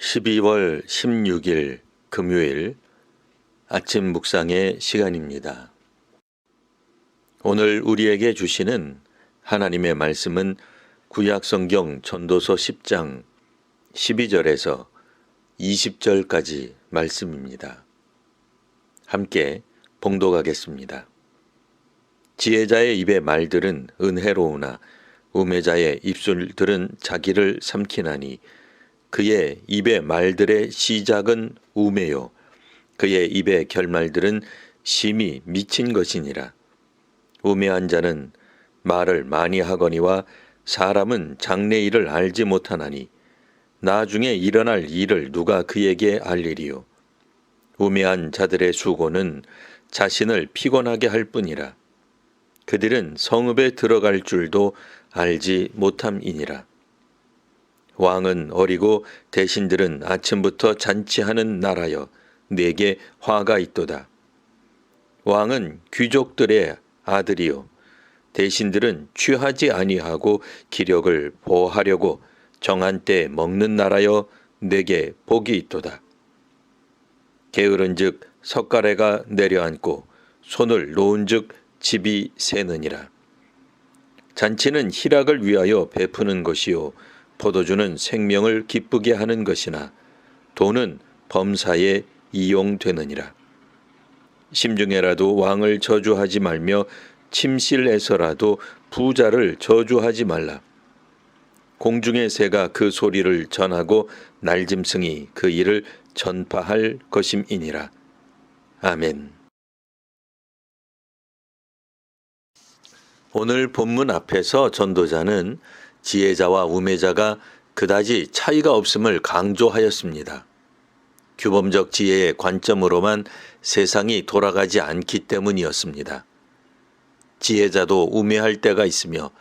12월 16일 금요일 아침 묵상의 시간입니다. 오늘 우리에게 주시는 하나님의 말씀은 구약성경 전도서 10장 12절에서 20절까지 말씀입니다. 함께 봉독하겠습니다. 지혜자의 입의 말들은 은혜로우나 우매자의 입술들은 자기를 삼키나니 그의 입의 말들의 시작은 우매요 그의 입의 결말들은 심히 미친 것이니라. 우매한 자는 말을 많이 하거니와 사람은 장래일을 알지 못하나니 나중에 일어날 일을 누가 그에게 알리리요. 우매한 자들의 수고는 자신을 피곤하게 할 뿐이라. 그들은 성읍에 들어갈 줄도 알지 못함이니라. 왕은 어리고 대신들은 아침부터 잔치하는 나라여 내게 화가 있도다. 왕은 귀족들의 아들이요 대신들은 취하지 아니하고 기력을 보호하려고 정한 때 먹는 나라여 내게 복이 있도다. 게으른즉 석가래가 내려앉고 손을 놓은즉 집이 새느니라. 잔치는 희락을 위하여 베푸는 것이요 포도주는 생명을 기쁘게 하는 것이나 돈은 범사에 이용되느니라. 심중에라도 왕을 저주하지 말며 침실에서라도 부자를 저주하지 말라. 공중의 새가 그 소리를 전하고 날짐승이 그 일을 전파할 것임이니라. 아멘. 오늘 본문 앞에서 전도자는 지혜자와 우매자가 그다지 차이가 없음을 강조하였습니다. 규범적 지혜의 관점으로만 세상이 돌아가지 않기 때문이었습니다. 지혜자도 우매할 때가 있으며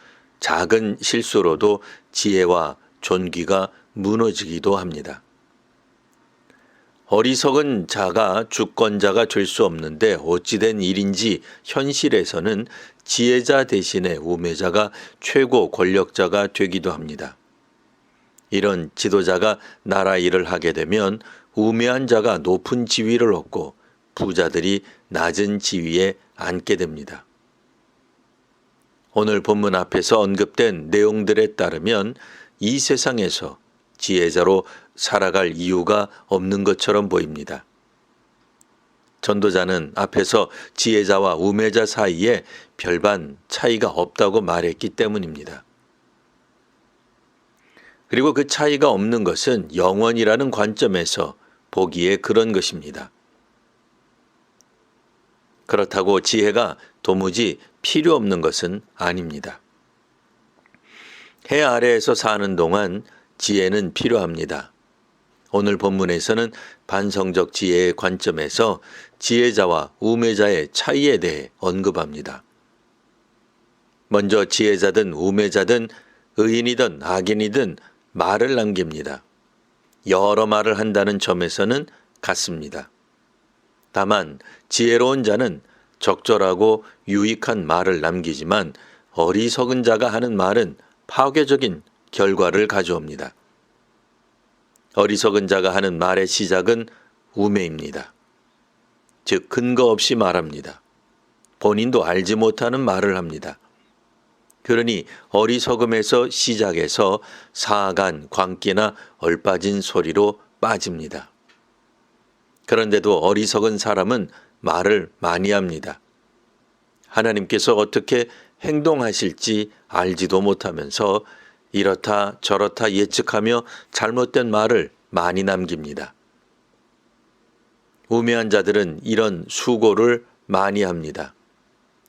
작은 실수로도 지혜와 존귀가 무너지기도 합니다. 어리석은 자가 주권자가 될 수 없는데 어찌된 일인지 현실에서는 지혜자 대신에 우매자가 최고 권력자가 되기도 합니다. 이런 지도자가 나라 일을 하게 되면 우매한 자가 높은 지위를 얻고 부자들이 낮은 지위에 앉게 됩니다. 오늘 본문 앞에서 언급된 내용들에 따르면 이 세상에서 지혜자로 살아갈 이유가 없는 것처럼 보입니다. 전도자는 앞에서 지혜자와 우매자 사이에 별반 차이가 없다고 말했기 때문입니다. 그리고 그 차이가 없는 것은 영원이라는 관점에서 보기에 그런 것입니다. 그렇다고 지혜가 도무지 필요 없는 것은 아닙니다. 해 아래에서 사는 동안 지혜는 필요합니다. 오늘 본문에서는 반성적 지혜의 관점에서 지혜자와 우매자의 차이에 대해 언급합니다. 먼저 지혜자든 우매자든 의인이든 악인이든 말을 남깁니다. 여러 말을 한다는 점에서는 같습니다. 다만 지혜로운 자는 적절하고 유익한 말을 남기지만 어리석은 자가 하는 말은 파괴적인 결과를 가져옵니다. 어리석은 자가 하는 말의 시작은 우매입니다. 즉 근거 없이 말합니다. 본인도 알지 못하는 말을 합니다. 그러니 어리석음에서 시작해서 사악한 광기나 얼빠진 소리로 빠집니다. 그런데도 어리석은 사람은 말을 많이 합니다. 하나님께서 어떻게 행동하실지 알지도 못하면서 이렇다 저렇다 예측하며 잘못된 말을 많이 남깁니다. 우매한 자들은 이런 수고를 많이 합니다.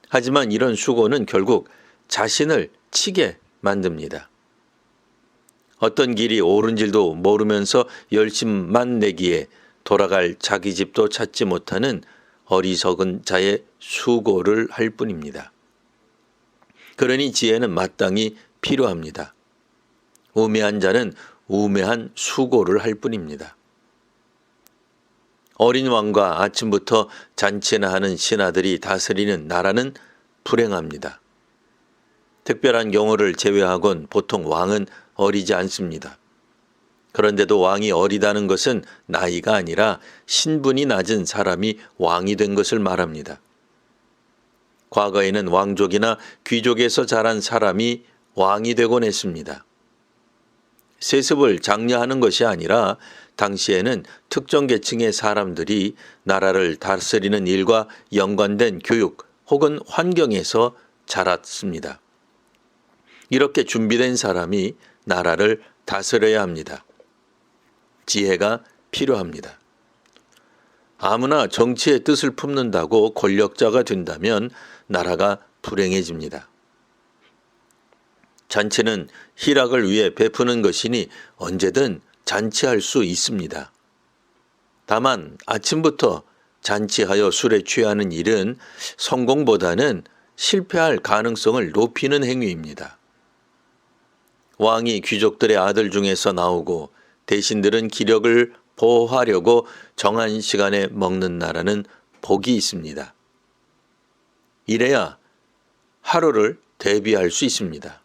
하지만 이런 수고는 결국 자신을 치게 만듭니다. 어떤 길이 옳은 줄도 모르면서 열심만 내기에 돌아갈 자기 집도 찾지 못하는 어리석은 자의 수고를 할 뿐입니다. 그러니 지혜는 마땅히 필요합니다. 우매한 자는 우매한 수고를 할 뿐입니다. 어린 왕과 아침부터 잔치나 하는 신하들이 다스리는 나라는 불행합니다. 특별한 경우를 제외하곤 보통 왕은 어리지 않습니다. 그런데도 왕이 어리다는 것은 나이가 아니라 신분이 낮은 사람이 왕이 된 것을 말합니다. 과거에는 왕족이나 귀족에서 자란 사람이 왕이 되곤 했습니다. 세습을 장려하는 것이 아니라 당시에는 특정 계층의 사람들이 나라를 다스리는 일과 연관된 교육 혹은 환경에서 자랐습니다. 이렇게 준비된 사람이 나라를 다스려야 합니다. 지혜가 필요합니다. 아무나 정치의 뜻을 품는다고 권력자가 된다면 나라가 불행해집니다. 잔치는 희락을 위해 베푸는 것이니 언제든 잔치할 수 있습니다. 다만 아침부터 잔치하여 술에 취하는 일은 성공보다는 실패할 가능성을 높이는 행위입니다. 왕이 귀족들의 아들 중에서 나오고 대신들은 기력을 보호하려고 정한 시간에 먹는 나라는 복이 있습니다. 이래야 하루를 대비할 수 있습니다.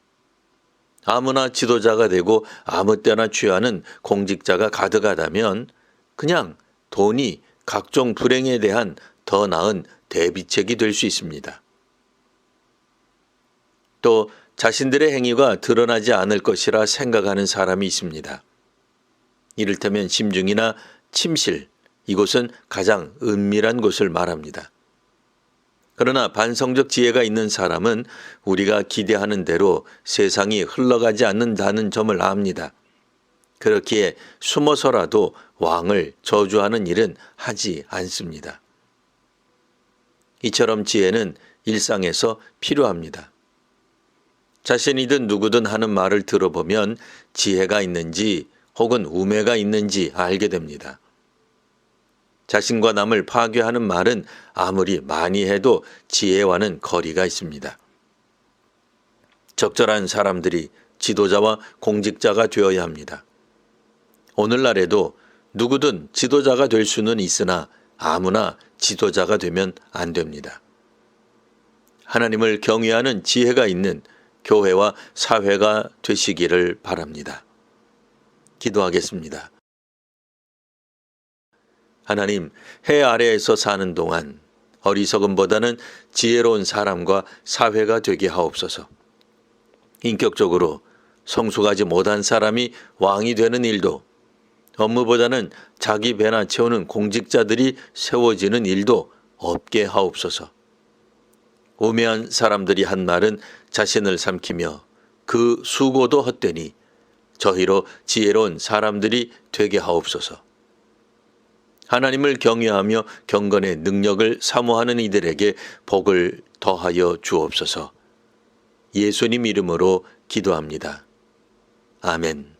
아무나 지도자가 되고 아무 때나 취하는 공직자가 가득하다면 그냥 돈이 각종 불행에 대한 더 나은 대비책이 될 수 있습니다. 또 자신들의 행위가 드러나지 않을 것이라 생각하는 사람이 있습니다. 이를테면 심중이나 침실, 이곳은 가장 은밀한 곳을 말합니다. 그러나 반성적 지혜가 있는 사람은 우리가 기대하는 대로 세상이 흘러가지 않는다는 점을 압니다. 그렇기에 숨어서라도 왕을 저주하는 일은 하지 않습니다. 이처럼 지혜는 일상에서 필요합니다. 자신이든 누구든 하는 말을 들어보면 지혜가 있는지 혹은 우매가 있는지 알게 됩니다. 자신과 남을 파괴하는 말은 아무리 많이 해도 지혜와는 거리가 있습니다. 적절한 사람들이 지도자와 공직자가 되어야 합니다. 오늘날에도 누구든 지도자가 될 수는 있으나 아무나 지도자가 되면 안 됩니다. 하나님을 경외하는 지혜가 있는 교회와 사회가 되시기를 바랍니다. 기도하겠습니다. 하나님, 해 아래에서 사는 동안 어리석음보다는 지혜로운 사람과 사회가 되게 하옵소서. 인격적으로 성숙하지 못한 사람이 왕이 되는 일도, 업무보다는 자기 배나 채우는 공직자들이 세워지는 일도 없게 하옵소서. 우매한 사람들이 한 말은 자신을 삼키며 그 수고도 헛되니 저희로 지혜로운 사람들이 되게 하옵소서. 하나님을 경외하며 경건의 능력을 사모하는 이들에게 복을 더하여 주옵소서. 예수님 이름으로 기도합니다. 아멘.